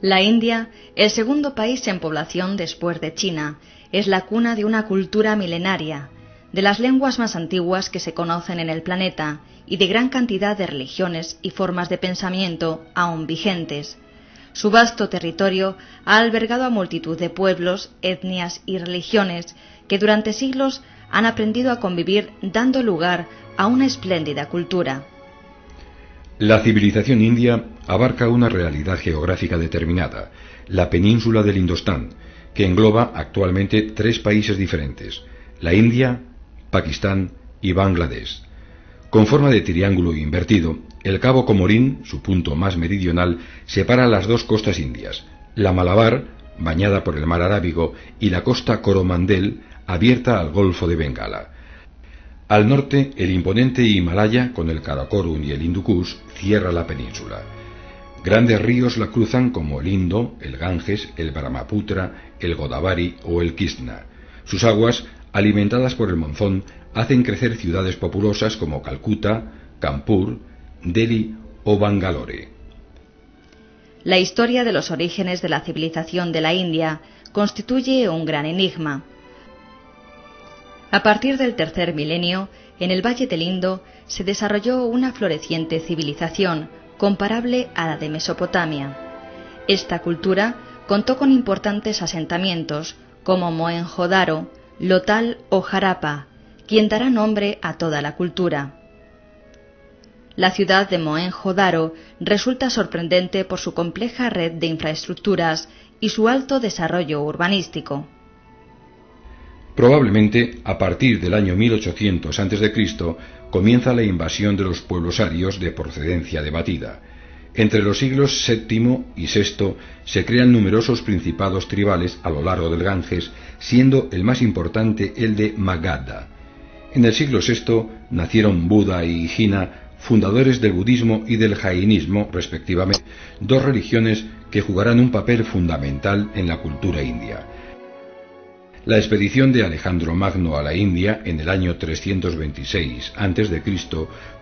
La India, el segundo país en población después de China, es la cuna de una cultura milenaria, de las lenguas más antiguas que se conocen en el planeta y de gran cantidad de religiones y formas de pensamiento aún vigentes. Su vasto territorio ha albergado a multitud de pueblos, etnias y religiones que durante siglos han aprendido a convivir dando lugar a una espléndida cultura. La civilización india abarca una realidad geográfica determinada, la península del Indostán, que engloba actualmente 3 países diferentes, la India, Pakistán y Bangladesh. Con forma de triángulo invertido, el cabo Comorín, su punto más meridional, separa las 2 costas indias, la Malabar, bañada por el mar Arábigo, y la costa Coromandel, abierta al Golfo de Bengala. Al norte, el imponente Himalaya, con el Karakorum y el Hindu Kush, cierra la península. Grandes ríos la cruzan como el Indo, el Ganges, el Brahmaputra, el Godavari o el Krishna. Sus aguas, alimentadas por el monzón, hacen crecer ciudades populosas como Calcuta, Kanpur, Delhi o Bangalore. La historia de los orígenes de la civilización de la India constituye un gran enigma. A partir del tercer milenio, en el Valle del Indo se desarrolló una floreciente civilización comparable a la de Mesopotamia. Esta cultura contó con importantes asentamientos como Mohenjo-Daro, Lothal o Harappa, quien dará nombre a toda la cultura. La ciudad de Mohenjo-Daro resulta sorprendente por su compleja red de infraestructuras y su alto desarrollo urbanístico. Probablemente, a partir del año 1800 a.C., comienza la invasión de los pueblos arios de procedencia debatida. Entre los siglos VII y VI se crean numerosos principados tribales a lo largo del Ganges, siendo el más importante el de Magadha. En el siglo VI nacieron Buda y Jina, fundadores del budismo y del jainismo, respectivamente, 2 religiones que jugarán un papel fundamental en la cultura india. La expedición de Alejandro Magno a la India en el año 326 a.C.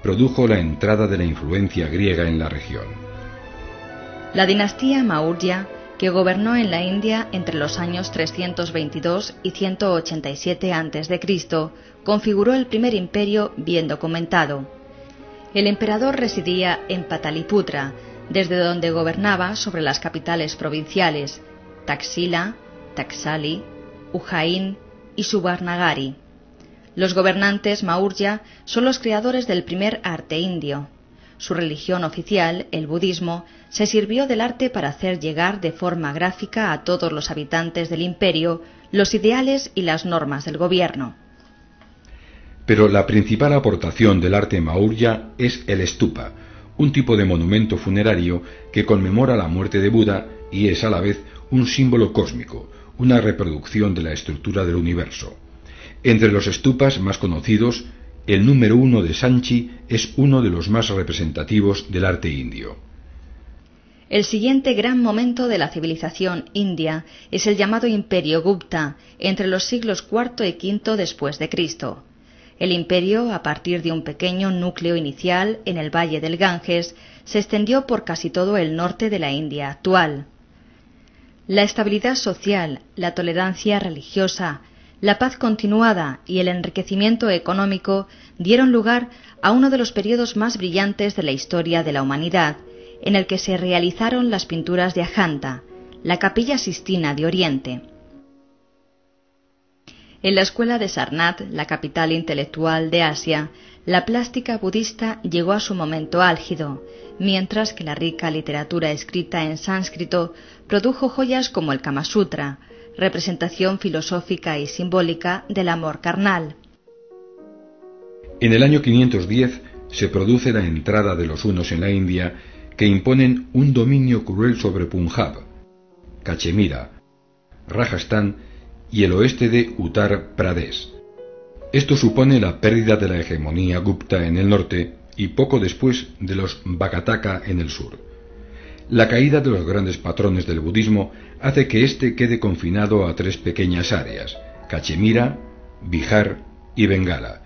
produjo la entrada de la influencia griega en la región. La dinastía Maurya, que gobernó en la India entre los años 322 y 187 a.C., configuró el primer imperio bien documentado. El emperador residía en Pataliputra, desde donde gobernaba sobre las capitales provinciales Taxila, Taxali, Ujjain y Subarnagari. Los gobernantes Maurya son los creadores del primer arte indio. Su religión oficial, el budismo, se sirvió del arte para hacer llegar de forma gráfica a todos los habitantes del imperio los ideales y las normas del gobierno. Pero la principal aportación del arte Maurya es el stupa, un tipo de monumento funerario que conmemora la muerte de Buda y es a la vez un símbolo cósmico, una reproducción de la estructura del universo. Entre los stupas más conocidos, el número 1 de Sanchi es uno de los más representativos del arte indio. El siguiente gran momento de la civilización india es el llamado Imperio Gupta, entre los siglos IV y V después de Cristo. El imperio, a partir de un pequeño núcleo inicial en el valle del Ganges, se extendió por casi todo el norte de la India actual. La estabilidad social, la tolerancia religiosa, la paz continuada y el enriquecimiento económico dieron lugar a uno de los periodos más brillantes de la historia de la humanidad, en el que se realizaron las pinturas de Ajanta, la Capilla Sistina de Oriente. En la escuela de Sarnath, la capital intelectual de Asia, la plástica budista llegó a su momento álgido, mientras que la rica literatura escrita en sánscrito produjo joyas como el Kama Sutra, representación filosófica y simbólica del amor carnal. En el año 510 se produce la entrada de los hunos en la India, que imponen un dominio cruel sobre Punjab, Cachemira, Rajasthan y el oeste de Uttar Pradesh. Esto supone la pérdida de la hegemonía Gupta en el norte y poco después de los Bhagатaka en el sur. La caída de los grandes patrones del budismo hace que éste quede confinado a 3 pequeñas áreas, Cachemira, Bihar y Bengala.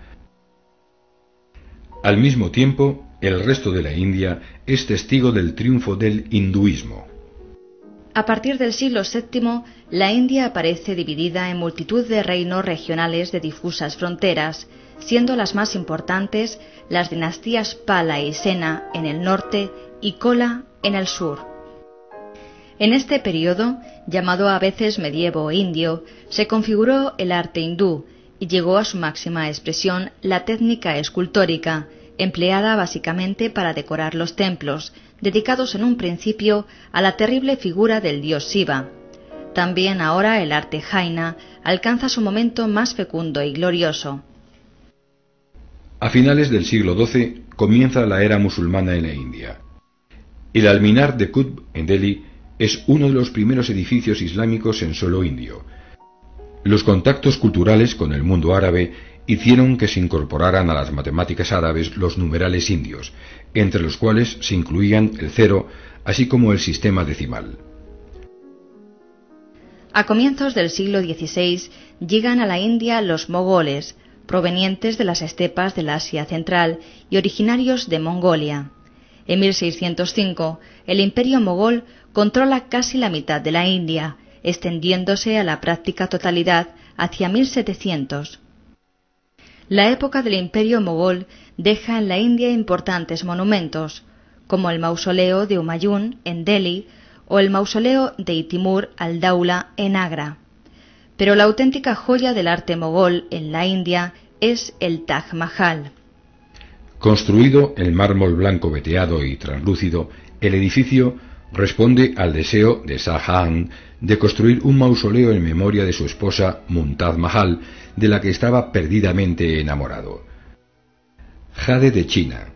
Al mismo tiempo, el resto de la India es testigo del triunfo del hinduismo. A partir del siglo VII, la India aparece dividida en multitud de reinos regionales de difusas fronteras, siendo las más importantes las dinastías Pala y Sena en el norte y Chola en el sur. En este periodo, llamado a veces medievo indio, se configuró el arte hindú y llegó a su máxima expresión la técnica escultórica, empleada básicamente para decorar los templos, dedicados en un principio a la terrible figura del dios Shiva. También ahora el arte jaina alcanza su momento más fecundo y glorioso. A finales del siglo XII comienza la era musulmana en la India. El Alminar de Qutb en Delhi es uno de los primeros edificios islámicos en suelo indio. Los contactos culturales con el mundo árabe hicieron que se incorporaran a las matemáticas árabes los numerales indios, entre los cuales se incluían el cero, así como el sistema decimal. A comienzos del siglo XVI llegan a la India los mogoles, provenientes de las estepas del Asia Central y originarios de Mongolia. En 1605, el imperio mogol controla casi la mitad de la India, extendiéndose a la práctica totalidad hacia 1700. La época del imperio mogol deja en la India importantes monumentos, como el mausoleo de Humayun en Delhi o el mausoleo de Timur al-Daula en Agra. Pero la auténtica joya del arte mogol en la India es el Taj Mahal. Construido en mármol blanco veteado y translúcido, el edificio responde al deseo de Shah Jahan de construir un mausoleo en memoria de su esposa Mumtaz Mahal, de la que estaba perdidamente enamorado. Jade de China,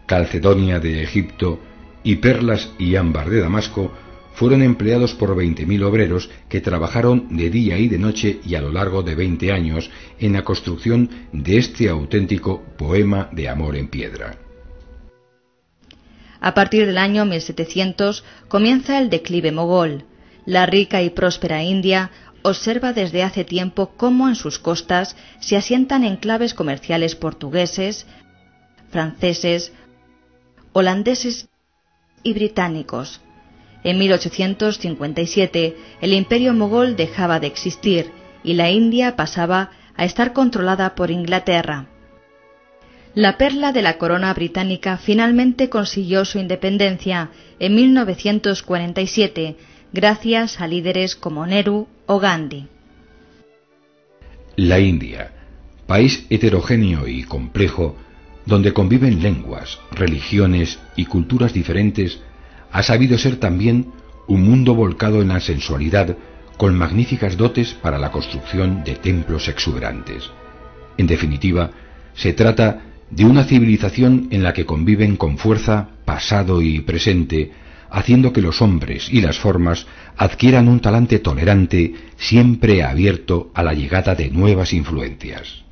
calcedonia de Egipto y perlas y ámbar de Damasco fueron empleados por 20.000 obreros que trabajaron de día y de noche y a lo largo de 20 años en la construcción de este auténtico poema de amor en piedra. A partir del año 1700 comienza el declive mogol. La rica y próspera India observa desde hace tiempo cómo en sus costas se asientan enclaves comerciales portugueses, franceses, holandeses y británicos. En 1857 el imperio mogol dejaba de existir y la India pasaba a estar controlada por Inglaterra. La perla de la corona británica finalmente consiguió su independencia en 1947 gracias a líderes como Nehru o Gandhi. La India, país heterogéneo y complejo, donde conviven lenguas, religiones y culturas diferentes, ha sabido ser también un mundo volcado en la sensualidad, con magníficas dotes para la construcción de templos exuberantes. En definitiva, se trata de una civilización en la que conviven con fuerza pasado y presente, haciendo que los hombres y las formas adquieran un talante tolerante, siempre abierto a la llegada de nuevas influencias.